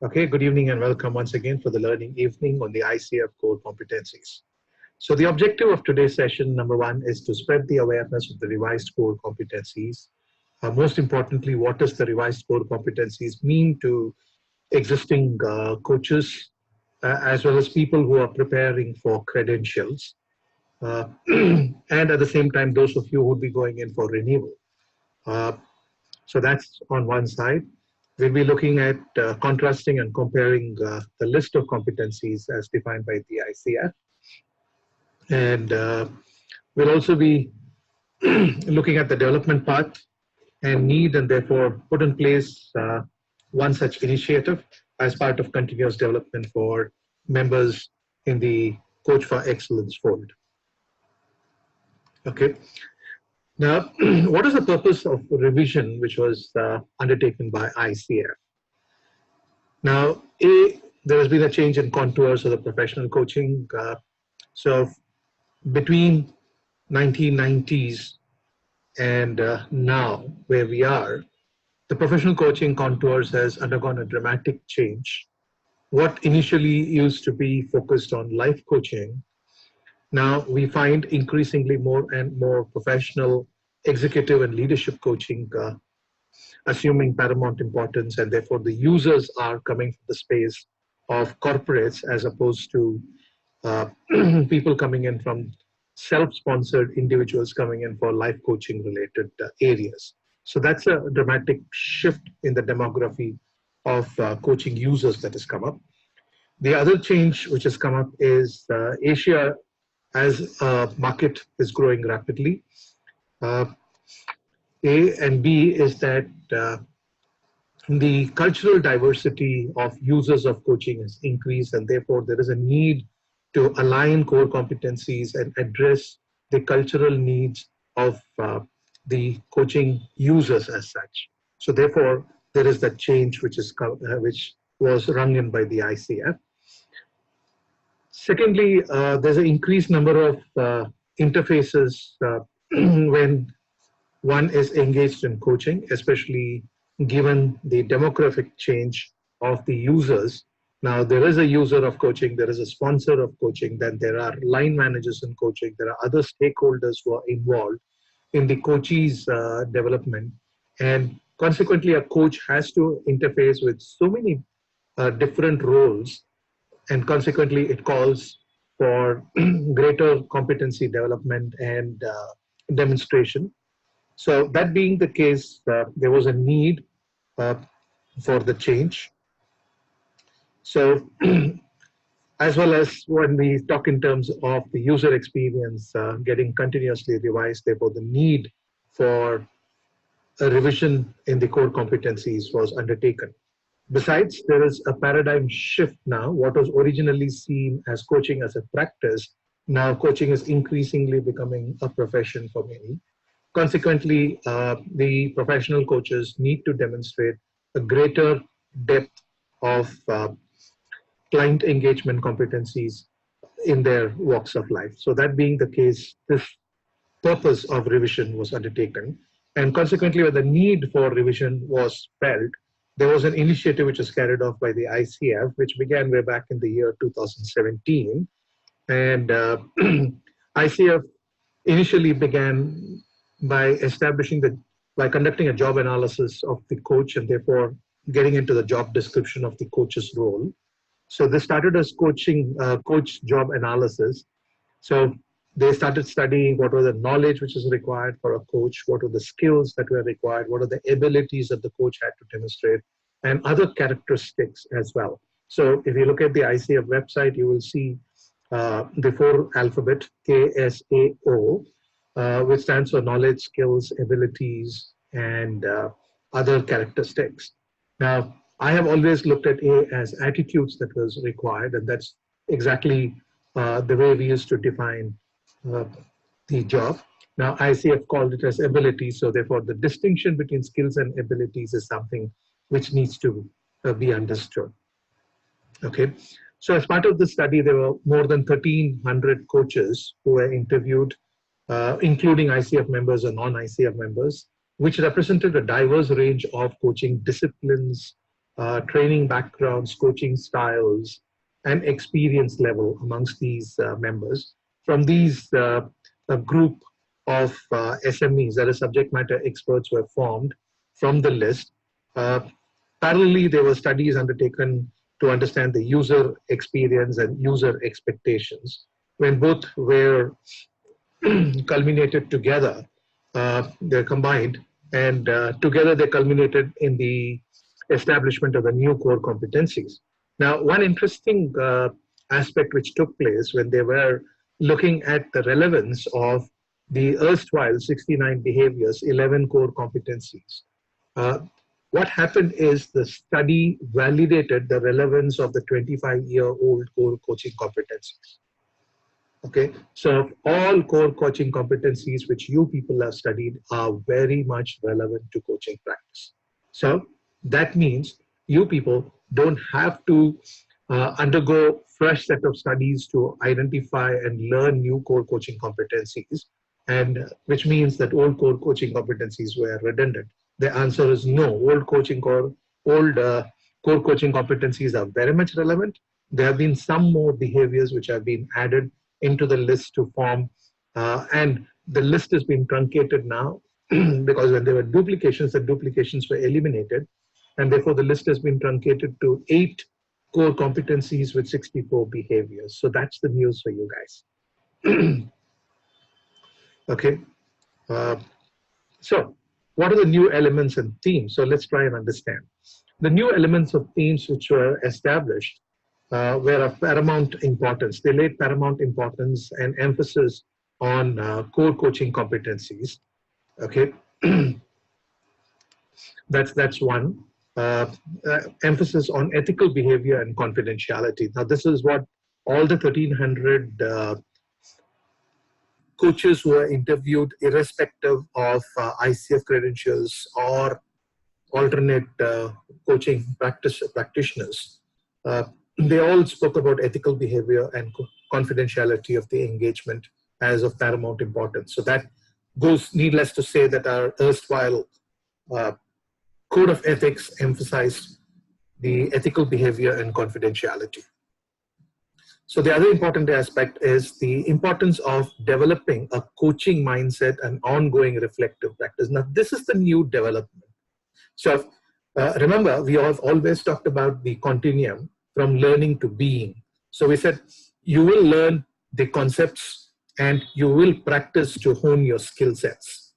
Okay, good evening and welcome once again for the learning evening on the ICF Core Competencies. So the objective of today's session, number one, is to spread the awareness of the revised core competencies. Most importantly, what does the revised core competencies mean to existing coaches as well as people who are preparing for credentials? And at the same time, those of you who would be going in for renewal. Uh, So that's on one side. We'll be looking at contrasting and comparing the list of competencies as defined by the ICF. And we'll also be looking at the development path and need, and therefore put in place one such initiative as part of continuous development for members in the Coach for Excellence fold. Okay. Now, what is the purpose of revision which was undertaken by ICF? Now, there has been a change in contours of the professional coaching. So between 1990s and now, where we are, the professional coaching contours has undergone a dramatic change. What initially used to be focused on life coaching, now we find increasingly more and more professional executive and leadership coaching assuming paramount importance, and therefore the users are coming from the space of corporates as opposed to people coming in from self-sponsored individuals coming in for life coaching related areas. So that's a dramatic shift in the demography of coaching users that has come up. The other change which has come up is Asia as a market is growing rapidly. A and B is that the cultural diversity of users of coaching has increased, and therefore there is a need to align core competencies and address the cultural needs of the coaching users as such. So therefore, there is that change which was rung in by the ICF. Secondly, there's an increased number of interfaces when one is engaged in coaching, especially given the demographic change of the users. Now, there is a user of coaching, there is a sponsor of coaching, then there are line managers in coaching, there are other stakeholders who are involved in the coachee's development. And consequently, a coach has to interface with so many different roles, and consequently, it calls for greater competency development and demonstration. So that being the case, there was a need for the change. So as well as when we talk in terms of the user experience getting continuously revised, therefore the need for a revision in the core competencies was undertaken. Besides, there is a paradigm shift now. What was originally seen as coaching as a practice, now coaching is increasingly becoming a profession for many. Consequently, the professional coaches need to demonstrate a greater depth of client engagement competencies in their walks of life. So that being the case, this purpose of revision was undertaken. And consequently, when the need for revision was felt, there was an initiative which was carried off by the ICF, which began way back in the year 2017. And ICF initially began by conducting a job analysis of the coach and therefore getting into the job description of the coach's role. So they started as coach job analysis. So they started studying what was the knowledge which is required for a coach, what were the skills that were required, what are the abilities that the coach had to demonstrate, and other characteristics as well. So if you look at the ICF website, you will see the four alphabet KSAO, which stands for knowledge, skills, abilities, and other characteristics. Now, I have always looked at A as attitudes that was required, and that's exactly the way we used to define the job. Now, ICF called it as ability, so therefore the distinction between skills and abilities is something which needs to be understood. Okay, so as part of the study, there were more than 1,300 coaches who were interviewed, including ICF members and non-ICF members, which represented a diverse range of coaching disciplines training backgrounds, coaching styles, and experience level amongst these members. From these, a group of SMEs, that is subject matter experts, were formed from the list. Uh, Parallelly, there were studies undertaken to understand the user experience and user expectations. When both were culminated together, they're combined, and together they culminated in the establishment of the new core competencies. Now, one interesting aspect which took place when they were looking at the relevance of the erstwhile 69 behaviors, 11 core competencies. Uh, what happened is the study validated the relevance of the 25-year-old core coaching competencies. Okay, so all core coaching competencies which you people have studied are very much relevant to coaching practice. So that means you people don't have to undergo fresh set of studies to identify and learn new core coaching competencies, and which means that old core coaching competencies were redundant. The answer is no. Old core coaching competencies are very much relevant. There have been some more behaviors which have been added into the list to form, and the list has been truncated now because when there were duplications, the duplications were eliminated, and therefore the list has been truncated to 8 core competencies with 64 behaviors. So that's the news for you guys. Okay. Uh, so what are the new elements and themes? So let's try and understand. The new elements of themes which were established were of paramount importance. They laid paramount importance and emphasis on core coaching competencies. Okay, that's one. Emphasis on ethical behavior and confidentiality. Now, this is what all the 1,300 coaches who were interviewed, irrespective of ICF credentials or alternate coaching practitioners, they all spoke about ethical behavior and confidentiality of the engagement as of paramount importance. So that goes needless to say that our erstwhile code of ethics emphasized the ethical behavior and confidentiality. So the other important aspect is the importance of developing a coaching mindset and ongoing reflective practice. Now, this is the new development. So remember, we have always talked about the continuum from learning to being. So we said you will learn the concepts and you will practice to hone your skill sets.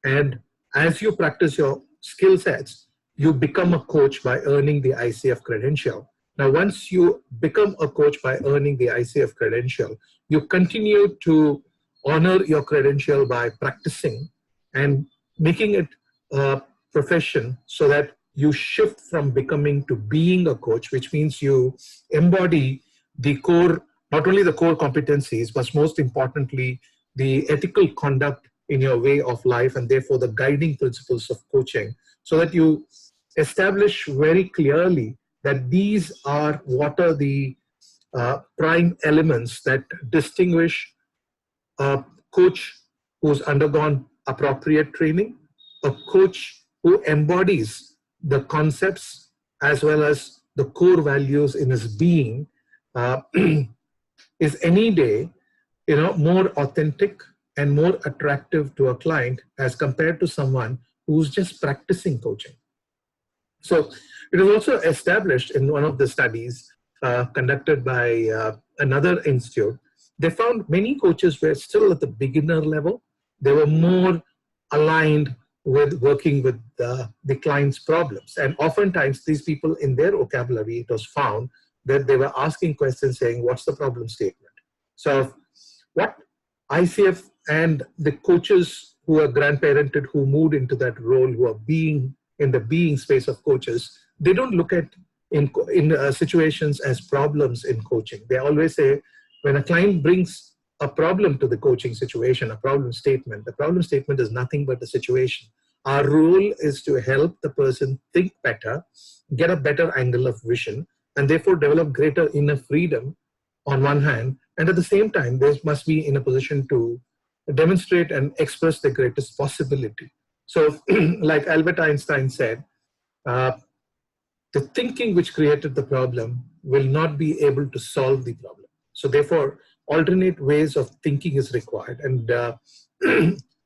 And as you practice your skill sets, you become a coach by earning the ICF credential. Now, once you become a coach by earning the ICF credential, you continue to honor your credential by practicing and making it a profession so that you shift from becoming to being a coach, which means you embody the core, not only the core competencies, but most importantly, the ethical conduct in your way of life, and therefore the guiding principles of coaching, so that you establish very clearly that these are what are the prime elements that distinguish a coach who's undergone appropriate training, a coach who embodies the concepts as well as the core values in his being, is any day, more authentic and more attractive to a client as compared to someone who's just practicing coaching. So it was also established in one of the studies conducted by another institute. They found many coaches were still at the beginner level. They were more aligned with working with the client's problems. And oftentimes these people, in their vocabulary, it was found that they were asking questions saying, what's the problem statement? So what ICF and the coaches who are grandparented, who moved into that role, who are being in the being space of coaches, they don't look at in situations as problems in coaching. They always say, when a client brings a problem to the coaching situation, a problem statement, the problem statement is nothing but the situation. Our role is to help the person think better, get a better angle of vision, and therefore develop greater inner freedom on one hand, and at the same time, they must be in a position to demonstrate and express the greatest possibility. So like Albert Einstein said, the thinking which created the problem will not be able to solve the problem. So therefore, alternate ways of thinking is required. And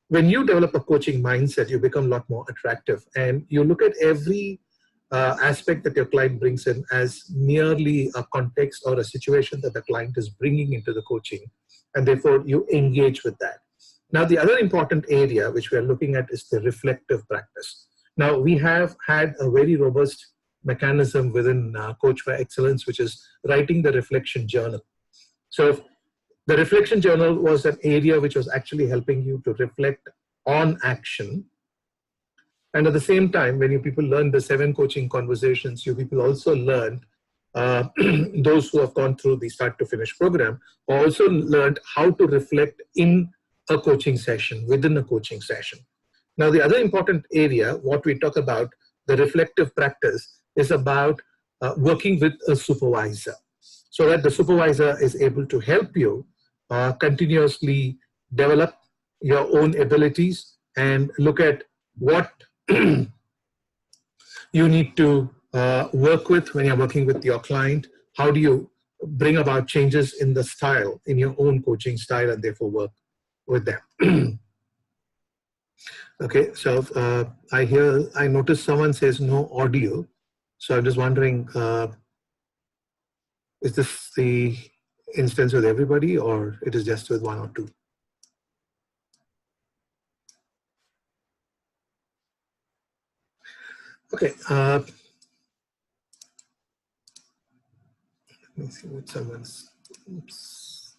when you develop a coaching mindset, you become a lot more attractive. And you look at every aspect that your client brings in as merely a context or a situation that the client is bringing into the coaching. And therefore, you engage with that. Now, the other important area which we are looking at is the reflective practice. Now, we have had a very robust mechanism within Coach for Excellence, which is writing the reflection journal. So the reflection journal was an area which was actually helping you to reflect on action. And at the same time, when you people learn the 7 coaching conversations, you people also learned, those who have gone through the start to finish program, also learned how to reflect in a coaching session, within a coaching session. Now, the other important area, what we talk about, the reflective practice, is about working with a supervisor, so that the supervisor is able to help you continuously develop your own abilities and look at what you need to work with when you're working with your client. How do you bring about changes in the style, in your own coaching style, and therefore work with them. Okay, so I noticed someone says no audio. So I'm just wondering, is this the instance with everybody, or it is just with 1 or 2? Okay, let me see what someone's, oops.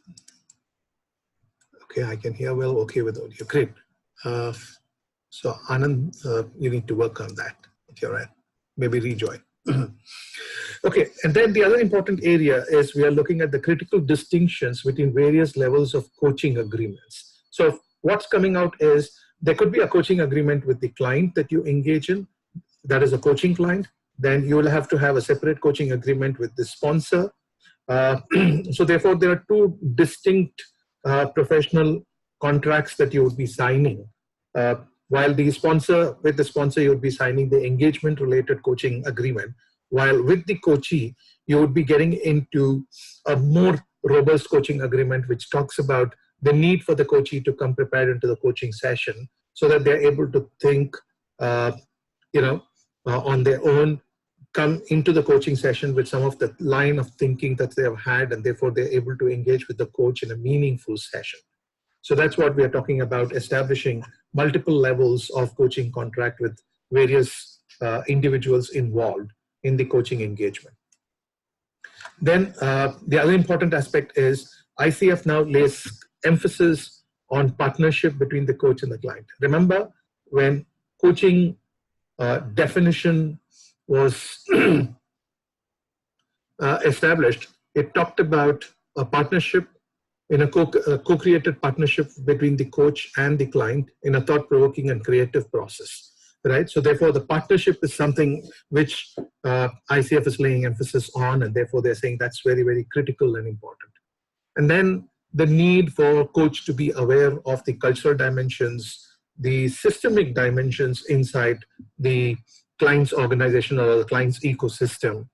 Okay, I can hear well, okay with audio, great. So Anand, you need to work on that if you're right. Maybe rejoin. Okay, and then the other important area is we are looking at the critical distinctions between various levels of coaching agreements. So what's coming out is there could be a coaching agreement with the client that you engage in, that is a coaching client. Then you will have to have a separate coaching agreement with the sponsor. So therefore, there are 2 distinct professional contracts that you would be signing. While with the sponsor, you would be signing the engagement related coaching agreement. While with the coachee, you would be getting into a more robust coaching agreement, which talks about the need for the coachee to come prepared into the coaching session so that they're able to think, on their own, come into the coaching session with some of the line of thinking that they have had, and therefore they're able to engage with the coach in a meaningful session. So that's what we are talking about, establishing multiple levels of coaching contract with various individuals involved in the coaching engagement. Then the other important aspect is ICF now lays emphasis on partnership between the coach and the client. Remember, when coaching definition was established, it talked about a partnership in a co-created partnership between the coach and the client in a thought-provoking and creative process, right? So therefore, the partnership is something which ICF is laying emphasis on, and therefore they're saying that's very, very critical and important. And then the need for coach to be aware of the cultural dimensions, the systemic dimensions inside the client's organization or the client's ecosystem,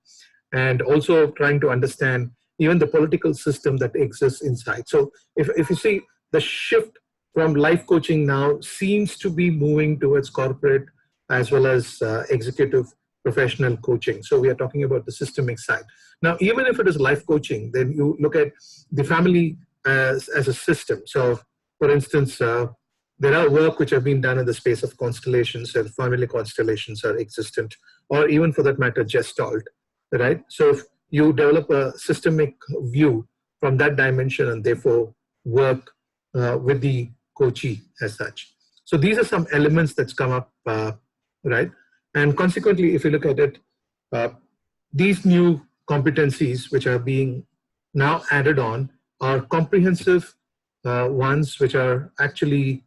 and also trying to understand even the political system that exists inside. So if you see, the shift from life coaching now seems to be moving towards corporate as well as executive professional coaching. So we are talking about the systemic side. Now, even if it is life coaching, then you look at the family as a system. So for instance, there are work which have been done in the space of constellations, and family constellations are existent, or even for that matter, Gestalt, right? So if you develop a systemic view from that dimension and therefore work with the coachee as such. So these are some elements that's come up, right? And consequently, if you look at it, these new competencies which are being now added on are comprehensive ones which are actually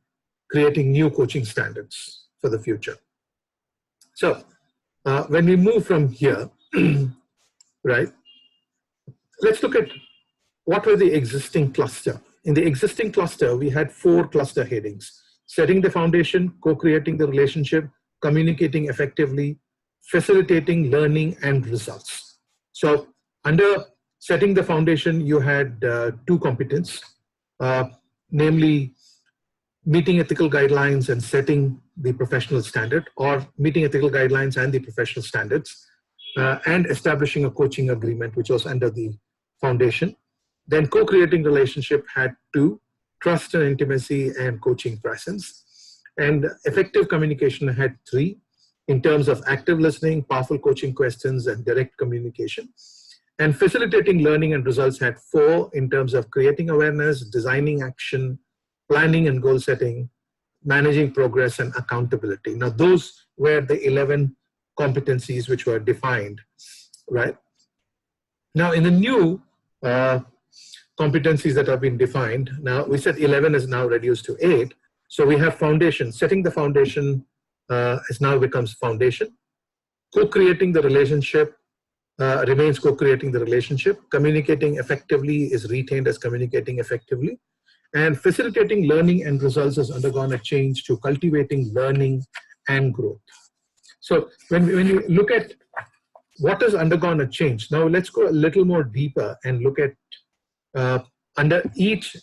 creating new coaching standards for the future. So when we move from here, right, let's look at what were the existing cluster. In the existing cluster, we had 4 cluster headings: setting the foundation, co-creating the relationship, communicating effectively, facilitating learning and results. So under setting the foundation, you had two competence, namely meeting ethical guidelines and setting the professional standard, or meeting ethical guidelines and the professional standards, and establishing a coaching agreement, which was under the foundation. Then co-creating relationship had two, trust and intimacy and coaching presence. And effective communication had three, in terms of active listening, powerful coaching questions, and direct communication. And facilitating learning and results had four, in terms of creating awareness, designing action, planning and goal setting, managing progress, and accountability. Now, those were the 11 competencies which were defined, right? Now, in the new competencies that have been defined, now we said 11 is now reduced to 8. So we have foundation. Setting the foundation is now becomes foundation. Co-creating the relationship remains co-creating the relationship. Communicating effectively is retained as communicating effectively. And facilitating learning and results has undergone a change to cultivating learning and growth. So when you look at what has undergone a change, now let's go a little more deeper and look at under each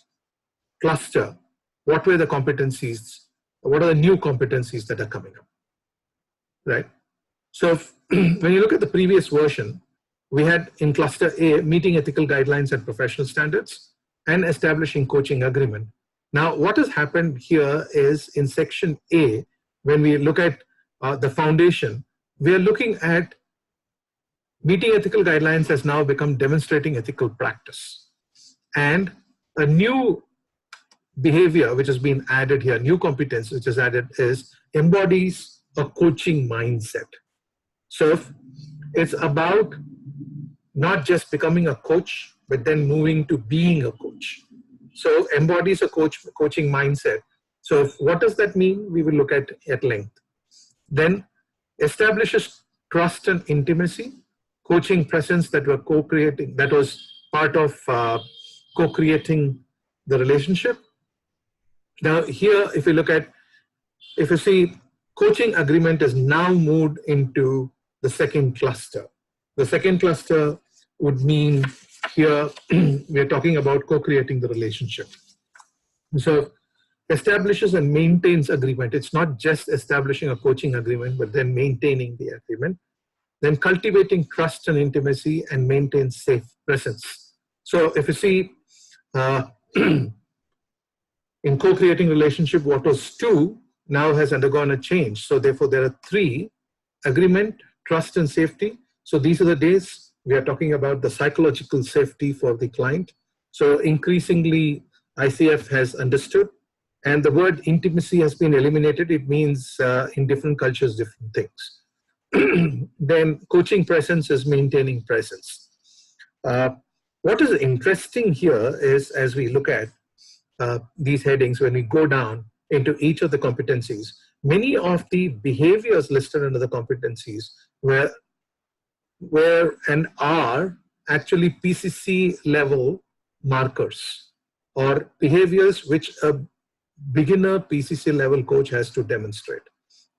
cluster, what were the competencies, what are the new competencies that are coming up, right? So when you look at the previous version, we had in cluster A, meeting ethical guidelines and professional standards and establishing coaching agreement. Now, what has happened here is in section A, when we look at the foundation, we are looking at meeting ethical guidelines has now become demonstrating ethical practice. And a new behavior which has been added here, new competence which is added, is embodies a coaching mindset. So it's about not just becoming a coach, but then moving to being a coach. So embodies a coaching mindset. So what does that mean? We will look at length. Then establishes trust and intimacy, coaching presence that were co-creating, that was part of co-creating the relationship. Now here, if you see, coaching agreement is now moved into the second cluster. The second cluster would mean here we are talking about co-creating the relationship. So establishes and maintains agreement. It's not just establishing a coaching agreement, but then maintaining the agreement. Then cultivating trust and intimacy and maintain safe presence. So if you see in co-creating relationship, what was 2 now has undergone a change. So therefore there are 3: agreement, trust and safety. So these are the days we are talking about the psychological safety for the client. So increasingly ICF has understood, and the word intimacy has been eliminated. It means in different cultures, different things. Then coaching presence is maintaining presence. What is interesting here is, as we look at these headings, when we go down into each of the competencies, many of the behaviors listed under the competencies were and are actually PCC level markers or behaviors which a beginner PCC level coach has to demonstrate.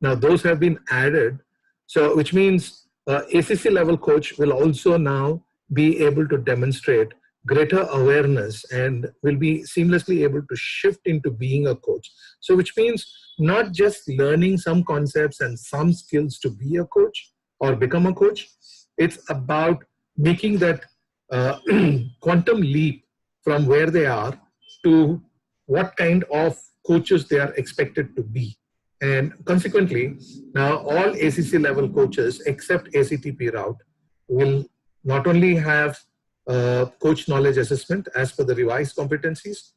Now those have been added, so which means ACC level coach will also now be able to demonstrate greater awareness and will be seamlessly able to shift into being a coach. So which means not just learning some concepts and some skills to be a coach or become a coach, it's about making that quantum leap from where they are to what kind of coaches they are expected to be. And consequently, now all ACC level coaches except ACTP route will not only have coach knowledge assessment as per the revised competencies,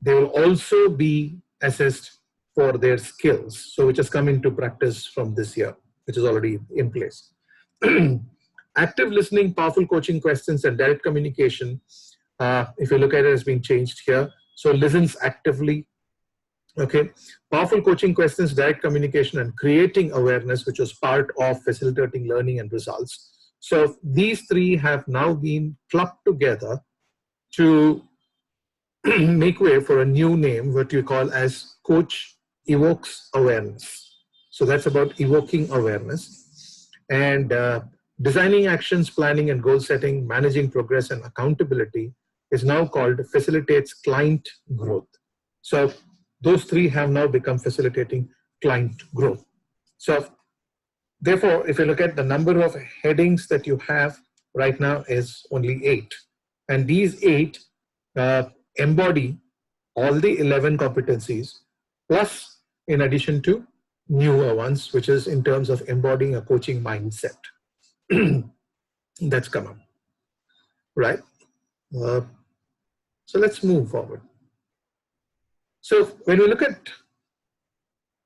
they will also be assessed for their skills, so which has come into practice from this year, which is already in place. Active listening, powerful coaching questions, and direct communication, if you look at it, has been changed here. So listens actively. Okay, powerful coaching questions, direct communication, and creating awareness, which was part of facilitating learning and results. So these 3 have now been clubbed together to make way for a new name, what you call as Coach Evokes Awareness. So that's about evoking awareness. And designing actions, planning and goal setting, managing progress and accountability is now called facilitates client growth. So those three have now become facilitating client growth. So therefore, if you look at the number of headings that you have right now is only 8. And these 8 embody all the 11 competencies, plus in addition to newer ones, which is in terms of embodying a coaching mindset. That's come up, right? Uh, so let's move forward. So when we look at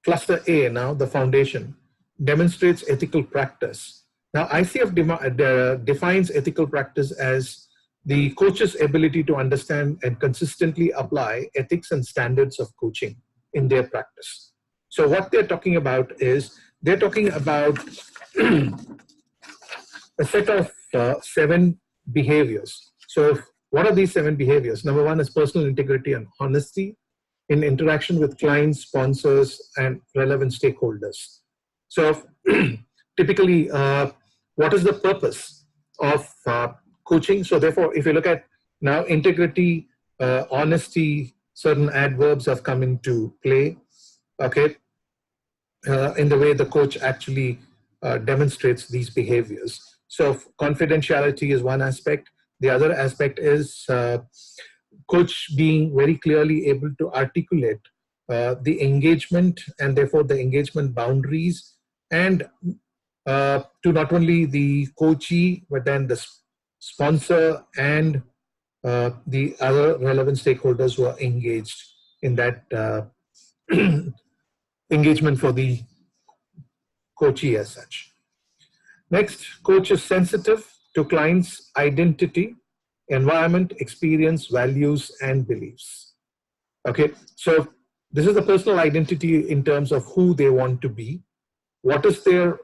cluster A now, the foundation demonstrates ethical practice. Now, ICF defines ethical practice as the coach's ability to understand and consistently apply ethics and standards of coaching in their practice. So what they're talking about is they're talking about a set of 7 behaviors. So what are these 7 behaviors? Number 1 is personal integrity and honesty in interaction with clients, sponsors, and relevant stakeholders. So typically, what is the purpose of coaching? So therefore, if you look at now integrity, honesty, certain adverbs have come into play, okay, in the way the coach actually demonstrates these behaviors. So confidentiality is one aspect. The other aspect is coach being very clearly able to articulate the engagement and therefore the engagement boundaries, and to not only the coachee but then the sponsor and the other relevant stakeholders who are engaged in that engagement for the coachee as such. Next, coach is sensitive to clients' identity, environment, experience, values, and beliefs. Okay, so this is the personal identity in terms of who they want to be. What is their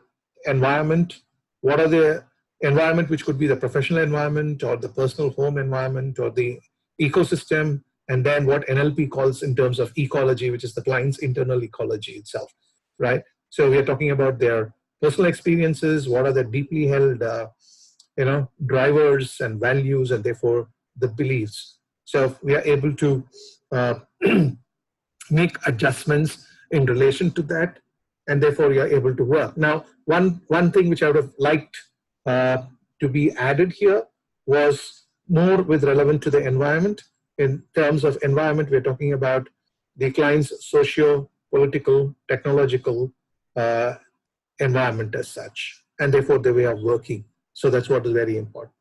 environment? What are their environment, which could be the professional environment or the personal home environment or the ecosystem, and then what NLP calls in terms of ecology, which is the client's internal ecology itself, right? So we are talking about their personal experiences, what are the deeply held drivers and values, and therefore the beliefs. So we are able to make adjustments in relation to that, and therefore you are able to work. Now, one thing which I would have liked to be added here was more with relevant to the environment. In terms of environment, we're talking about the client's socio-political, technological environment as such, and therefore the way of working. So that's what is very important.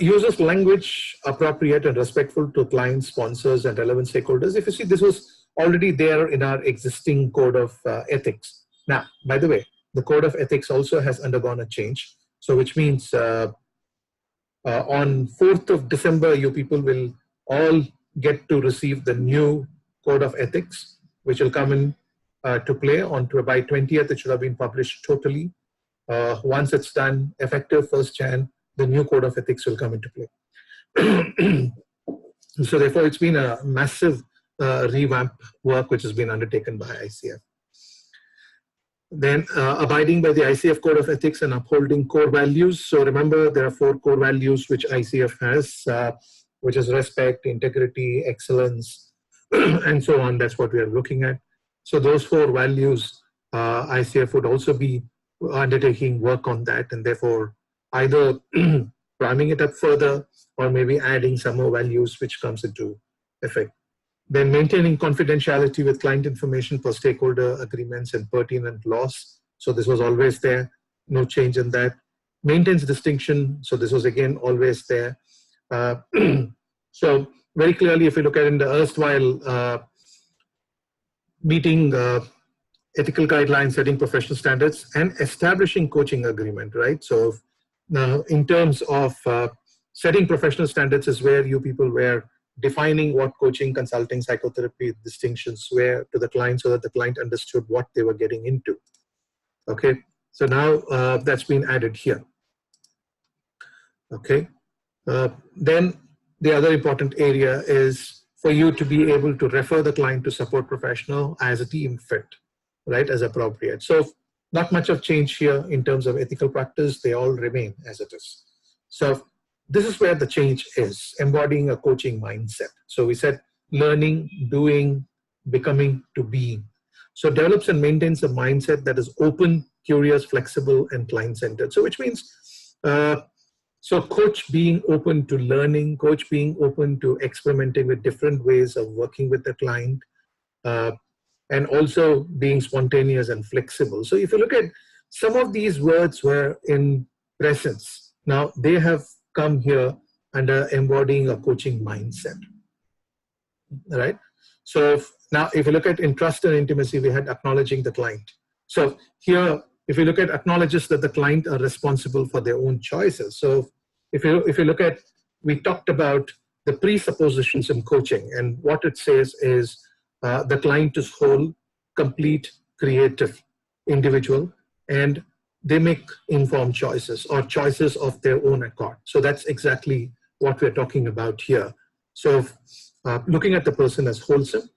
Uses language appropriate and respectful to clients, sponsors, and relevant stakeholders. If you see, this was already there in our existing code of ethics. Now, by the way, the code of ethics also has undergone a change. So which means on 4th of December, you people will all get to receive the new code of ethics, which will come in to play on by 20th. It should have been published totally. Once it's done, effective 1st Jan, the new code of ethics will come into play. So therefore, it's been a massive revamp work which has been undertaken by ICF. Then abiding by the ICF code of ethics and upholding core values. So remember, there are 4 core values which ICF has, which is respect, integrity, excellence, and so on. That's what we are looking at. So those 4 values, ICF would also be undertaking work on that, and therefore either priming it up further or maybe adding some more values which comes into effect. Then maintaining confidentiality with client information for stakeholder agreements and pertinent laws. So this was always there, no change in that. Maintains distinction. So this was again always there. So very clearly, if you look at in the erstwhile meeting ethical guidelines, setting professional standards, and establishing coaching agreement, right? So now in terms of setting professional standards is where you people were defining what coaching, consulting, psychotherapy distinctions were to the client so that the client understood what they were getting into. Okay, so now that's been added here. Okay, then the other important area is for you to be able to refer the client to support professional as a team fit, right, as appropriate. So not much of change here in terms of ethical practice. They all remain as it is. So this is where the change is, embodying a coaching mindset. So we said learning, doing, becoming to being. So develops and maintains a mindset that is open, curious, flexible, and client-centered. So which means, so coach being open to learning, coach being open to experimenting with different ways of working with the client, uh, and also being spontaneous and flexible. So if you look at some of these words were in presence, now they have come here under embodying a coaching mindset, right? So now if you look at in trust and intimacy, we had acknowledging the client. So here, if you look at acknowledges that the client are responsible for their own choices. So if you look at, we talked about the presuppositions in coaching, and what it says is the client is whole, complete, creative individual, and they make informed choices or choices of their own accord. So that's exactly what we're talking about here. So looking at the person as wholesome,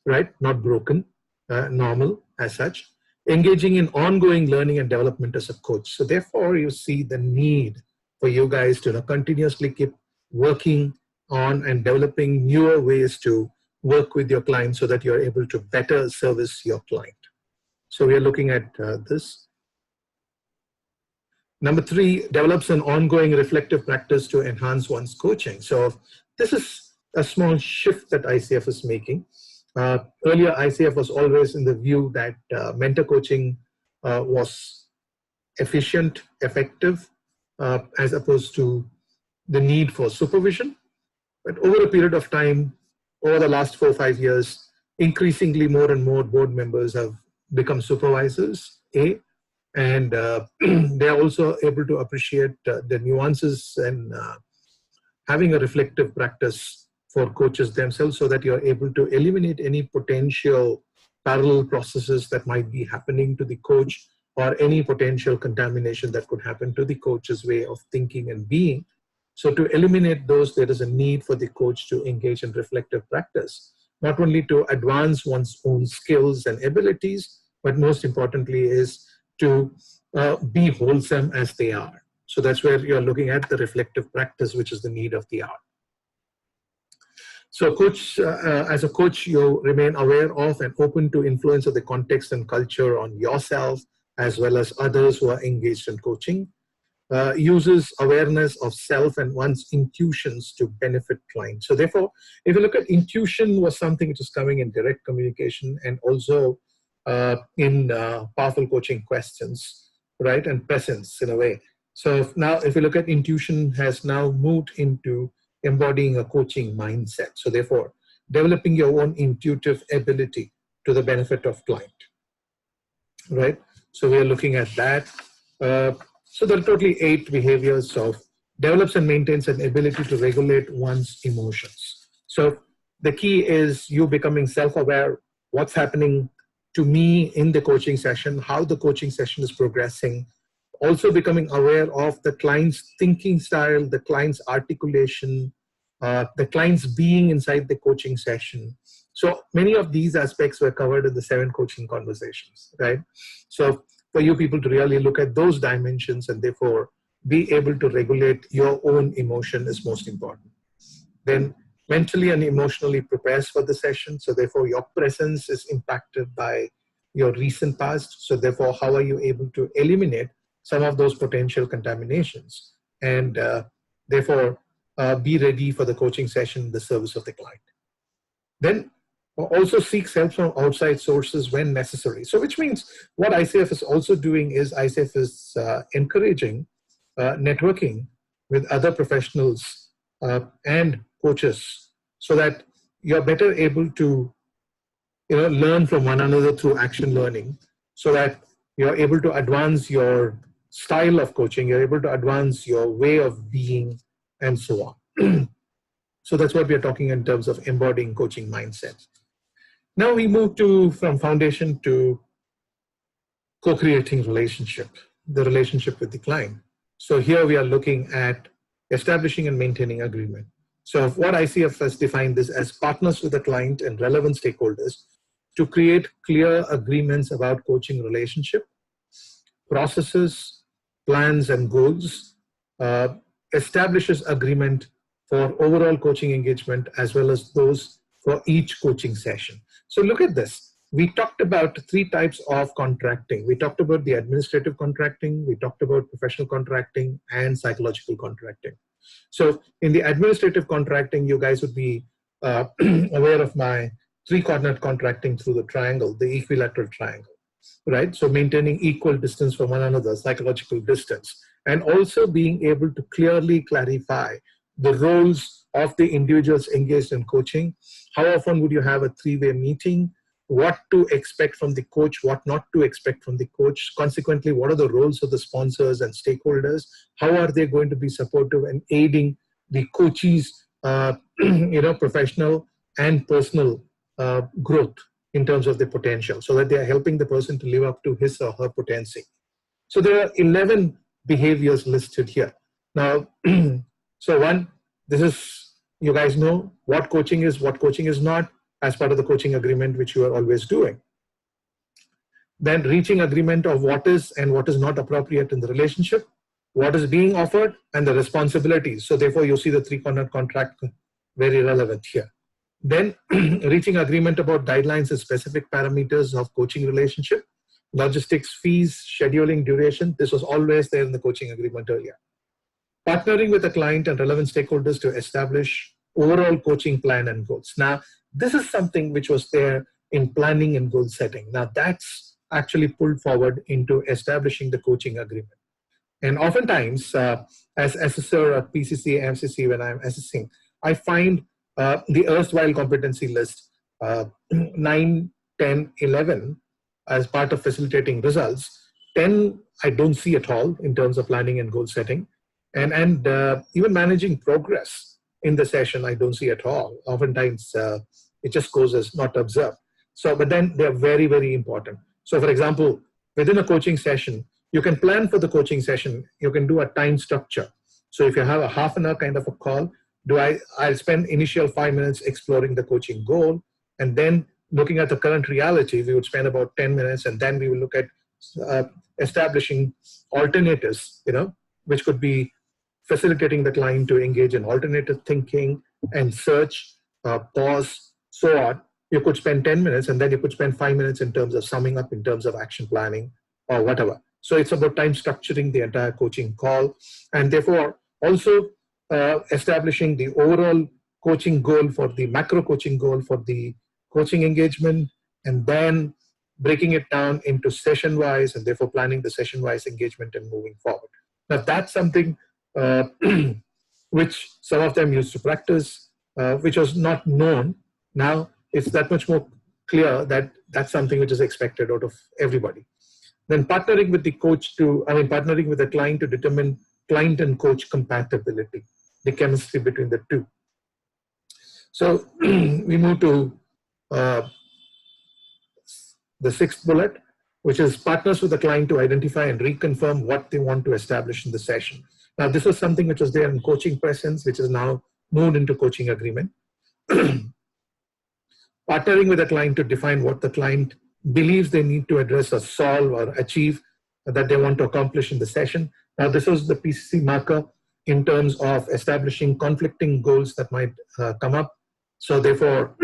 right, not broken, normal as such, engaging in ongoing learning and development as a coach. So therefore, you see the need for you guys to continuously keep working on and developing newer ways to work with your client so that you're able to better service your client. So we are looking at this. Number 3, develops an ongoing reflective practice to enhance one's coaching. So this is a small shift that ICF is making. Earlier, ICF was always in the view that mentor coaching was efficient, effective, as opposed to the need for supervision. But over a period of time, over the last 4 or 5 years, increasingly more and more board members have become supervisors, and they're also able to appreciate the nuances and having a reflective practice for coaches themselves so that you're able to eliminate any potential parallel processes that might be happening to the coach or any potential contamination that could happen to the coach's way of thinking and being. So to eliminate those, there is a need for the coach to engage in reflective practice, not only to advance one's own skills and abilities, but most importantly is to be wholesome as they are. So that's where you're looking at the reflective practice, which is the need of the hour. So coach, as a coach, you remain aware of and open to influence of the context and culture on yourself, as well as others who are engaged in coaching. Uses awareness of self and one's intuitions to benefit clients. So therefore, if you look at intuition was something which is coming in direct communication and also in powerful coaching questions, right, and presence in a way. So now if you look at intuition has now moved into embodying a coaching mindset. So therefore, developing your own intuitive ability to the benefit of client, right? So we are looking at that. So there are totally 8 behaviors of develops and maintains an ability to regulate one's emotions. So the key is you becoming self-aware, what's happening to me in the coaching session, how the coaching session is progressing, also becoming aware of the client's thinking style, the client's articulation, the client's being inside the coaching session. So many of these aspects were covered in the 7 coaching conversations, right? So for you people to really look at those dimensions and therefore be able to regulate your own emotion is most important. Then mentally and emotionally prepares for the session. So therefore your presence is impacted by your recent past. So therefore, how are you able to eliminate some of those potential contaminations and therefore be ready for the coaching session in the service of the client. Then also seeks help from outside sources when necessary. So which means what ICF is also doing is ICF is encouraging networking with other professionals and coaches so that you're better able to learn from one another through action learning so that you're able to advance your style of coaching, you're able to advance your way of being and so on. So that's what we're talking in terms of embodying coaching mindset. Now we move from foundation to co-creating relationship, the relationship with the client. So here we are looking at establishing and maintaining agreement. So what ICF has defined this as partners with the client and relevant stakeholders to create clear agreements about coaching relationship, processes, plans, and goals, uh, establishes agreement for overall coaching engagement as well as those for each coaching session. So look at this. We talked about three types of contracting. We talked about the administrative contracting, we talked about professional contracting, and psychological contracting. So in the administrative contracting, you guys would be aware of my three-cornered contracting through the triangle, the equilateral triangle, right? So maintaining equal distance from one another, psychological distance, and also being able to clearly clarify the roles of the individuals engaged in coaching. How often would you have a three-way meeting? What to expect from the coach, what not to expect from the coach. Consequently, what are the roles of the sponsors and stakeholders? How are they going to be supportive and aiding the coachees, professional and personal growth in terms of the potential, so that they are helping the person to live up to his or her potential. So there are 11 behaviors listed here. Now, so one, this is, you guys know what coaching is not, as part of the coaching agreement, which you are always doing. Then reaching agreement of what is and what is not appropriate in the relationship, what is being offered, and the responsibilities. So therefore, you see the three-cornered contract very relevant here. Then reaching agreement about guidelines and specific parameters of coaching relationship, logistics, fees, scheduling, duration. This was always there in the coaching agreement earlier. Partnering with the client and relevant stakeholders to establish overall coaching plan and goals. Now, this is something which was there in planning and goal setting. Now, that's actually pulled forward into establishing the coaching agreement. And oftentimes, as assessor at PCC, MCC, when I'm assessing, I find the erstwhile competency list 9, 10, 11 as part of facilitating results. 10, I don't see at all in terms of planning and goal setting. And even managing progress in the session, I don't see at all. Oftentimes, it just goes as not observed. So, but then they're very, very important. So for example, within a coaching session, you can plan for the coaching session. You can do a time structure. So if you have a half an hour kind of a call, I'll spend initial 5 minutes exploring the coaching goal, and then looking at the current reality, we would spend about 10 minutes, and then we will look at establishing alternatives, which could be facilitating the client to engage in alternative thinking and search, pause, so on. You could spend 10 minutes, and then you could spend 5 minutes in terms of summing up, in terms of action planning or whatever. So it's about time structuring the entire coaching call, and therefore also establishing the overall coaching goal for the macro coaching goal for the coaching engagement, and then breaking it down into session-wise, and therefore planning the session-wise engagement and moving forward. Now that's something which some of them used to practice, which was not known. Now it's that much more clear that that's something which is expected out of everybody. Then partnering with the partnering with the client to determine client and coach compatibility, the chemistry between the two. So we move to the sixth bullet, which is partners with the client to identify and reconfirm what they want to establish in the session. Now, this was something which was there in coaching presence, which is now moved into coaching agreement. Partnering with the client to define what the client believes they need to address or solve or achieve that they want to accomplish in the session. Now, this was the PCC marker in terms of establishing conflicting goals that might come up. So therefore,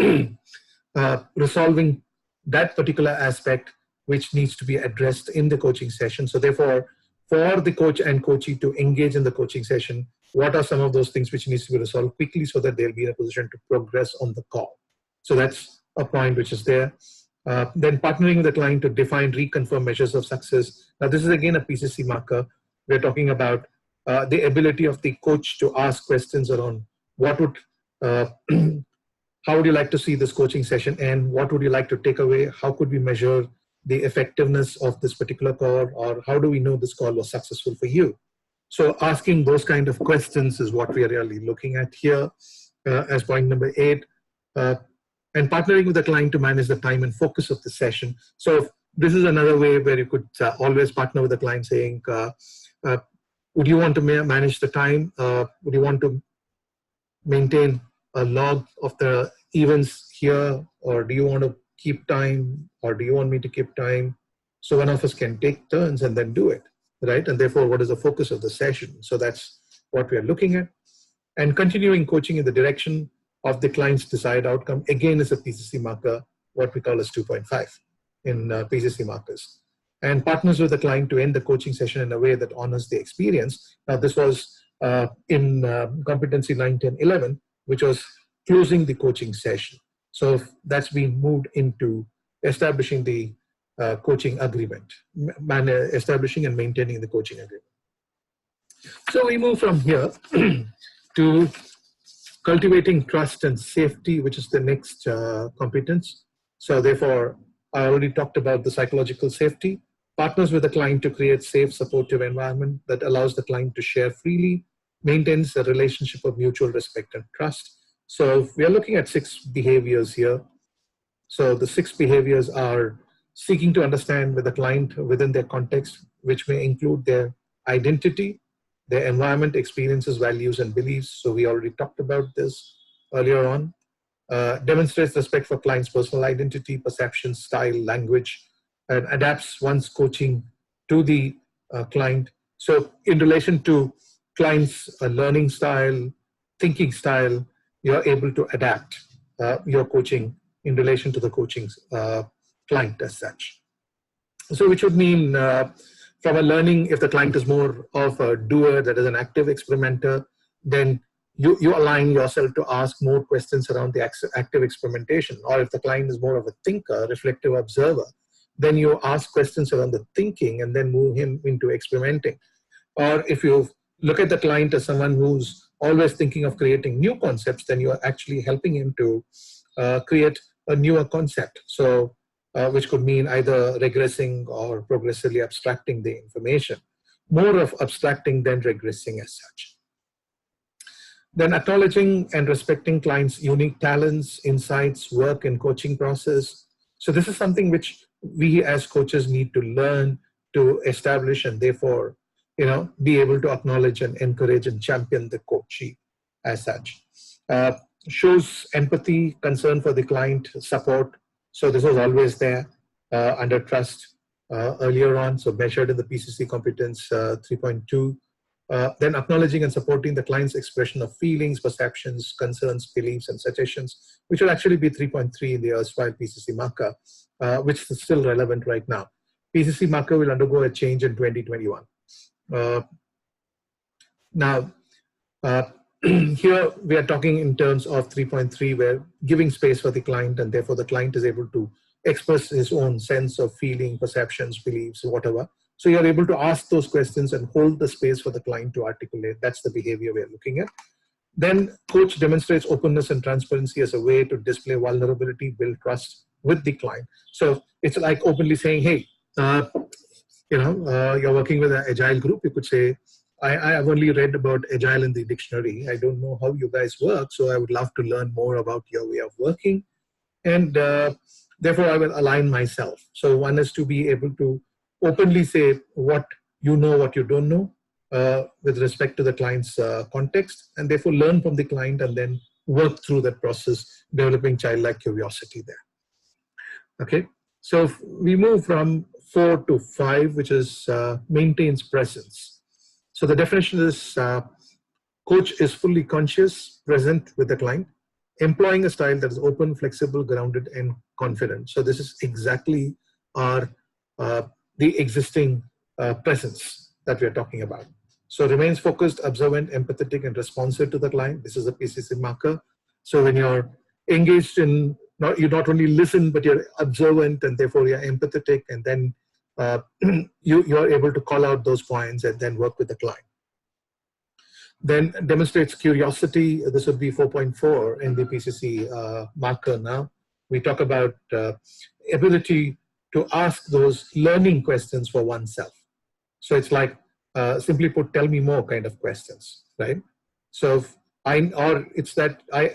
resolving that particular aspect which needs to be addressed in the coaching session. So therefore, for the coach and coachee to engage in the coaching session, what are some of those things which needs to be resolved quickly so that they'll be in a position to progress on the call? So that's a point which is there. Then partnering with the client to define, reconfirm measures of success. Now, this is again a PCC marker. We're talking about the ability of the coach to ask questions around what would, how would you like to see this coaching session, and what would you like to take away? How could we measure the effectiveness of this particular call, or how do we know this call was successful for you? So asking those kind of questions is what we are really looking at here as point number 8. And partnering with the client to manage the time and focus of the session. So this is another way where you could always partner with the client, saying, would you want to manage the time? Would you want to maintain a log of the events here, or do you want to keep time, or do you want me to keep time? So one of us can take turns and then do it, right? And therefore, what is the focus of the session? So that's what we are looking at. And continuing coaching in the direction of the client's desired outcome, again, is a PCC marker, what we call as 2.5 in PCC markers. And partners with the client to end the coaching session in a way that honors the experience. Now, this was in competency 9, 10, 11, which was closing the coaching session. So that's been moved into establishing the coaching agreement, establishing and maintaining the coaching agreement. So we move from here to cultivating trust and safety, which is the next competence. So therefore, I already talked about the psychological safety. Partners with the client to create safe, supportive environment that allows the client to share freely, maintains a relationship of mutual respect and trust. So we are looking at 6 behaviors here. So the 6 behaviors are seeking to understand with the client within their context, which may include their identity, their environment, experiences, values, and beliefs. So we already talked about this earlier on. Demonstrates respect for client's personal identity, perception, style, language, and adapts one's coaching to the client. So in relation to client's learning style, thinking style, you're able to adapt your coaching in relation to the coaching client as such. So which would mean from a learning, if the client is more of a doer, that is an active experimenter, then you align yourself to ask more questions around the active experimentation. Or if the client is more of a thinker, reflective observer, then you ask questions around the thinking and then move him into experimenting. Or if you look at the client as someone who's always thinking of creating new concepts, then you are actually helping him to create a newer concept. So which could mean either regressing or progressively abstracting the information. More of abstracting than regressing as such. Then acknowledging and respecting clients' unique talents, insights, work, and coaching process. So this is something which we as coaches need to learn to establish, and therefore, be able to acknowledge and encourage and champion the coachee as such. Shows empathy, concern for the client, support. So this was always there under trust earlier on, so measured in the PCC competence 3.2. Then acknowledging and supporting the client's expression of feelings, perceptions, concerns, beliefs, and suggestions, which will actually be 3.3 in the erstwhile PCC marker, which is still relevant right now. PCC marker will undergo a change in 2021. Now, here we are talking in terms of 3.3, where giving space for the client, and therefore the client is able to express his own sense of feeling, perceptions, beliefs, whatever. So you're able to ask those questions and hold the space for the client to articulate. That's the behavior we're looking at. Then coach demonstrates openness and transparency as a way to display vulnerability, build trust with the client. So it's like openly saying, hey, you're working with an agile group. You could say, I have only read about agile in the dictionary. I don't know how you guys work, so I would love to learn more about your way of working. And therefore, I will align myself. So one is to be able to openly say what you know, what you don't know, with respect to the client's context, and therefore learn from the client and then work through that process, developing childlike curiosity there. Okay, so we move from 4 to 5, which is maintains presence. So the definition is coach is fully conscious, present with the client, employing a style that is open, flexible, grounded, and confident. So this is exactly our the existing presence that we are talking about. So remains focused, observant, empathetic, and responsive to the client. This is a PCC marker. So when you're engaged in, you not only listen, but you're observant, and therefore you're empathetic, and then you're able to call out those points and then work with the client. Then demonstrates curiosity. This would be 4.4 in the PCC marker now. We talk about ability to ask those learning questions for oneself. So it's like, simply put, tell me more kind of questions, right? So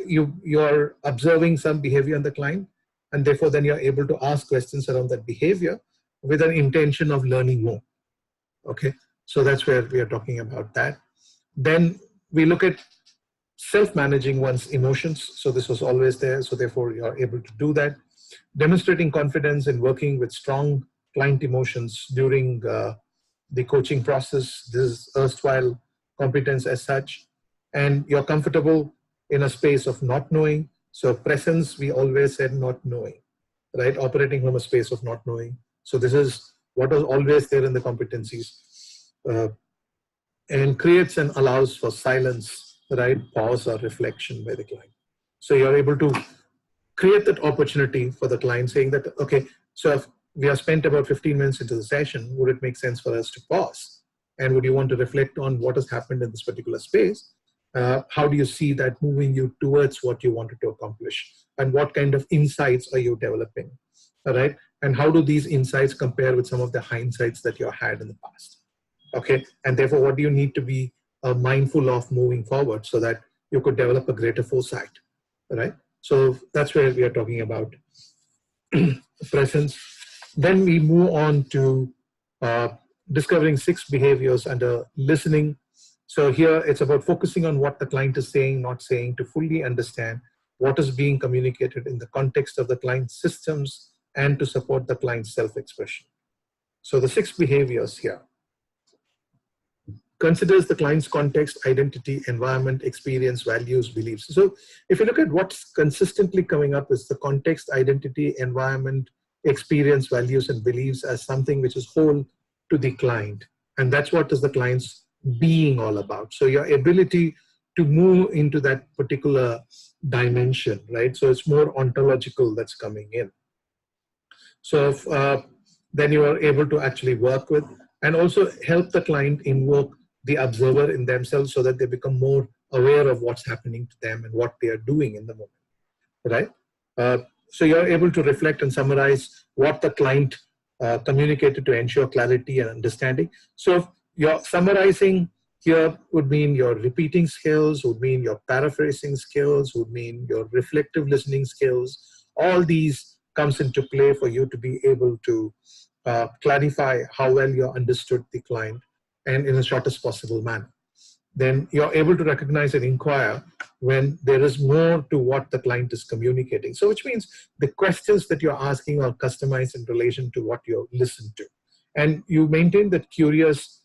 you're observing some behavior in the client, and therefore then you're able to ask questions around that behavior with an intention of learning more. Okay, so that's where we are talking about that. Then we look at self-managing one's emotions. So this was always there. So therefore, you're able to do that. Demonstrating confidence in working with strong client emotions during the coaching process. This is erstwhile competence as such. And you're comfortable in a space of not knowing. So presence, we always said not knowing, right? Operating from a space of not knowing. So this is what was always there in the competencies. And creates and allows for silence, right? Pause or reflection by the client. So you're able to create that opportunity for the client, saying that, okay, so if we have spent about 15 minutes into the session, would it make sense for us to pause? And would you want to reflect on what has happened in this particular space? How do you see that moving you towards what you wanted to accomplish? And what kind of insights are you developing? All right. And how do these insights compare with some of the hindsights that you had in the past? Okay. And therefore, what do you need to be mindful of moving forward so that you could develop a greater foresight? All right. So that's where we are talking about presence. Then we move on to discovering 6 behaviors under listening. So here it's about focusing on what the client is saying, not saying, to fully understand what is being communicated in the context of the client's systems and to support the client's self-expression. So the 6 behaviors here considers the client's context, identity, environment, experience, values, beliefs. So if you look at what's consistently coming up is the context, identity, environment, experience, values, and beliefs as something which is whole to the client. And that's what is the client's being all about. So your ability to move into that particular dimension, right? So it's more ontological that's coming in. So then you are able to actually work with and also help the client invoke the observer in themselves so that they become more aware of what's happening to them and what they are doing in the moment, right? So you're able to reflect and summarize what the client communicated to ensure clarity and understanding. So your summarizing here would mean your repeating skills, would mean your paraphrasing skills, would mean your reflective listening skills. All these comes into play for you to be able to clarify how well you understood the client and in the shortest possible manner. Then you're able to recognize and inquire when there is more to what the client is communicating. So which means the questions that you're asking are customized in relation to what you listen to. And you maintain that curious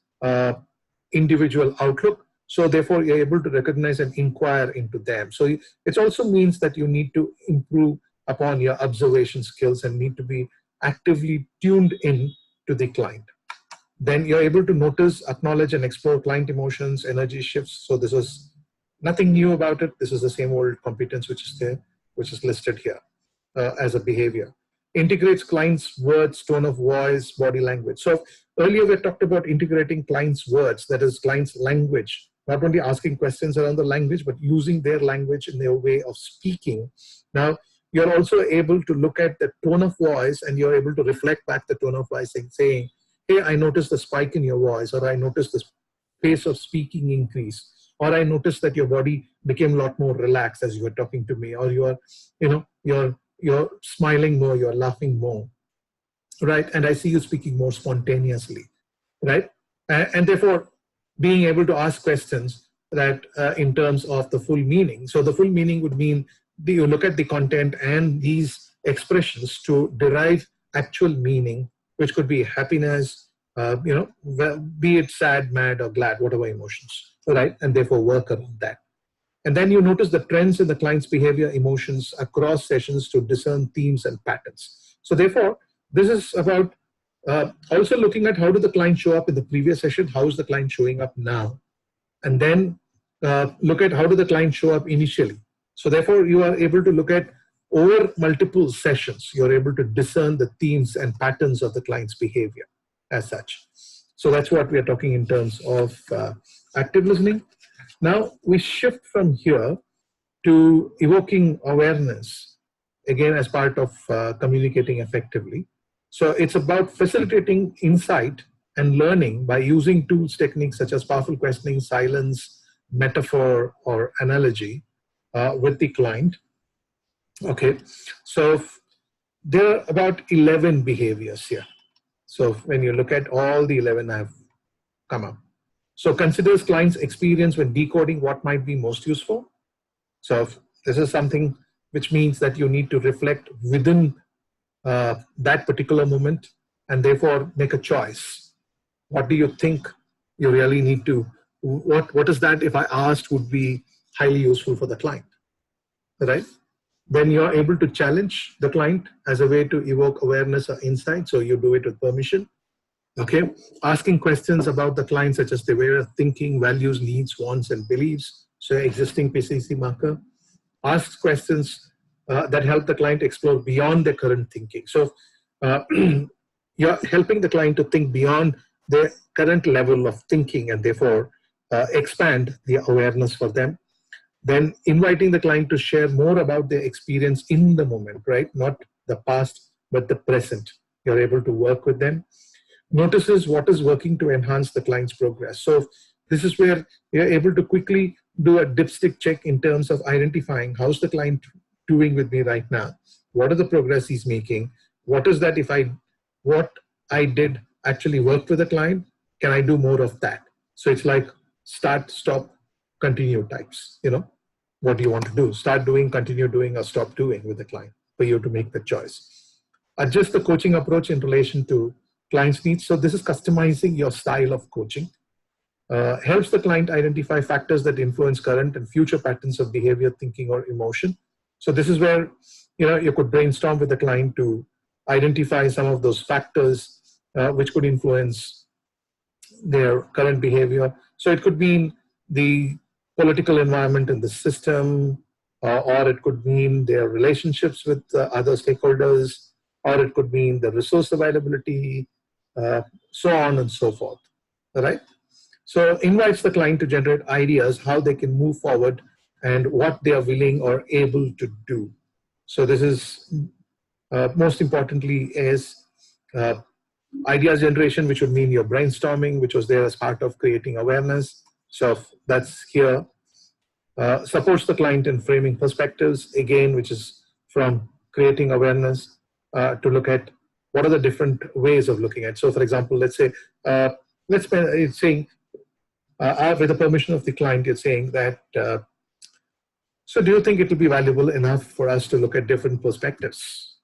individual outlook. So therefore, you're able to recognize and inquire into them. So it also means that you need to improve upon your observation skills and need to be actively tuned in to the client. Then you're able to notice, acknowledge, and explore client emotions, energy shifts. So this is nothing new about it. This is the same old competence which is there, which is listed here as a behavior. Integrates client's words, tone of voice, body language. So earlier we talked about integrating client's words, that is client's language, not only asking questions around the language, but using their language in their way of speaking. Now, you're also able to look at the tone of voice and you're able to reflect back the tone of voice and saying, hey, I noticed the spike in your voice, or I noticed the pace of speaking increase, or I noticed that your body became a lot more relaxed as you were talking to me, or you're smiling more, you're laughing more, right? And I see you speaking more spontaneously, right? And therefore, being able to ask questions that in terms of the full meaning. So the full meaning would mean you look at the content and these expressions to derive actual meaning, which could be happiness, be it sad, mad, or glad, whatever emotions, right? And therefore work around that. And then you notice the trends in the client's behavior, emotions across sessions to discern themes and patterns. So therefore, this is about also looking at how did the client show up in the previous session, how is the client showing up now? And then look at how did the client show up initially. So therefore, you are able to look at over multiple sessions, you're able to discern the themes and patterns of the client's behavior as such. So that's what we are talking in terms of active listening. Now we shift from here to evoking awareness, again as part of communicating effectively. So it's about facilitating insight and learning by using tools, techniques such as powerful questioning, silence, metaphor, or analogy with the client. Okay, so there are about 11 behaviors here. So when you look at all the 11 I've come up. So considers client's experience when decoding what might be most useful. So this is something which means that you need to reflect within that particular moment and therefore make a choice. What do you think you really need to, what is that if I asked would be highly useful for the client, right? Then you're able to challenge the client as a way to evoke awareness or insight. So you do it with permission. Okay. Asking questions about the client, such as their way of thinking, values, needs, wants, and beliefs. So existing PCC marker. Asks questions that help the client explore beyond their current thinking. So you're helping the client to think beyond their current level of thinking and therefore expand the awareness for them. Then inviting the client to share more about their experience in the moment, right? Not the past, but the present. You're able to work with them. Notices what is working to enhance the client's progress. So this is where you're able to quickly do a dipstick check in terms of identifying how's the client doing with me right now? What are the progress he's making? What is that what I did actually work with the client? Can I do more of that? So it's like start, stop, continue types, what do you want to do? Start doing, continue doing, or stop doing with the client for you to make the choice. Adjust the coaching approach in relation to client's needs. So this is customizing your style of coaching. Helps the client identify factors that influence current and future patterns of behavior, thinking, or emotion. So this is where you could brainstorm with the client to identify some of those factors which could influence their current behavior. So it could mean the political environment in the system, or it could mean their relationships with other stakeholders, or it could mean the resource availability, so on and so forth. All right. So invites the client to generate ideas how they can move forward and what they are willing or able to do. So this is most importantly is ideas generation, which would mean your brainstorming, which was there as part of creating awareness. So that's here. Supports the client in framing perspectives, again, which is from creating awareness to look at what are the different ways of looking at. So for example, let's say, it's saying, with the permission of the client, you're saying that, so do you think it will be valuable enough for us to look at different perspectives,